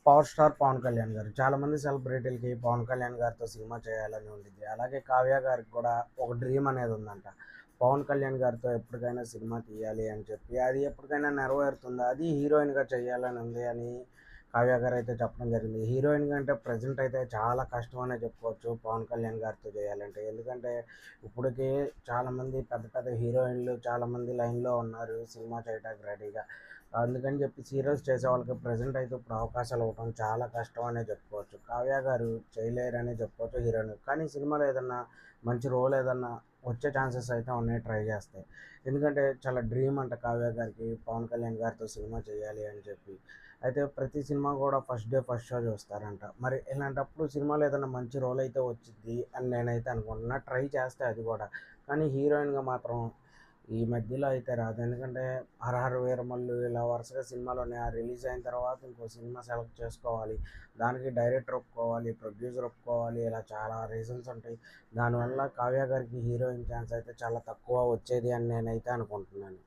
Power star Pawan Kalyan గారు. చాలామంది సెలబ్రిటీలకి పవన్ కళ్యాణ్ గారితో సినిమా చేయాలని ఉండిద్ది. అలాగే కావ్య గారికి కూడా ఒక డ్రీమ్ అనేది ఉందంట. పవన్ కళ్యాణ్ గారితో ఎప్పటికైనా సినిమా తీయాలి అని చెప్పి. అది ఎప్పటికైనా నెరవేరుతుంది. అది హీరోయిన్‌గా చేయాలని ఉంది అని కావ్య గారైతే చెప్పడం జరిగింది. హీరోయిన్‌గా అంటే ప్రెజెంట్ అయితే చాలా కష్టం అనే చెప్పుకోవచ్చు పవన్ కళ్యాణ్ గారితో చేయాలంటే. ఎందుకంటే ఇప్పటికే చాలామంది పెద్ద పెద్ద హీరోయిన్‌లు చాలామంది లైన్‌లో ఉన్నారు సినిమా చేయడానికి రెడీగా. అందుకని చెప్పి సీరియల్స్ చేసే వాళ్ళకి ప్రెజెంట్ అయితే ఇప్పుడు అవకాశాలు ఇవ్వడం చాలా కష్టం అనే చెప్పుకోవచ్చు. కావ్య గారు చేయలేరనే చెప్పుకోవచ్చు హీరోయిన్. కానీ సినిమాలో ఏదన్నా మంచి రోల్ ఏదన్నా వచ్చే ఛాన్సెస్ అయితే ఉన్నాయి ట్రై చేస్తే. ఎందుకంటే చాలా డ్రీమ్ అంట కావ్య గారికి పవన్ కళ్యాణ్ గారితో సినిమా చేయాలి అని చెప్పి. అయితే ప్రతి సినిమా కూడా ఫస్ట్ డే ఫస్ట్ షో చూస్తారంట. మరి ఇలాంటప్పుడు సినిమాలో ఏదన్నా మంచి రోల్ అయితే వచ్చిద్ది అని నేనైతే అనుకుంటున్నా. ట్రై చేస్తే అది కూడా. కానీ హీరోయిన్‌గా మాత్రం ఈ మధ్యలో అయితే రాదు. ఎందుకంటే 'హరహర వీరమల్లు' ఇలా వరుసగా సినిమాలున్నాయి. ఆ రిలీజ్ అయిన తర్వాత ఇంకో సినిమా సెలెక్ట్ చేసుకోవాలి. దానికి డైరెక్టర్ ఒప్పుకోవాలి, ప్రొడ్యూసర్ ఒప్పుకోవాలి. ఇలా చాలా రీజన్స్ ఉంటాయి. దానివల్ల కావ్య గారికి హీరోయిన్ ఛాన్స్ అయితే చాలా తక్కువ వచ్చేది అని నేనైతే అనుకుంటున్నాను.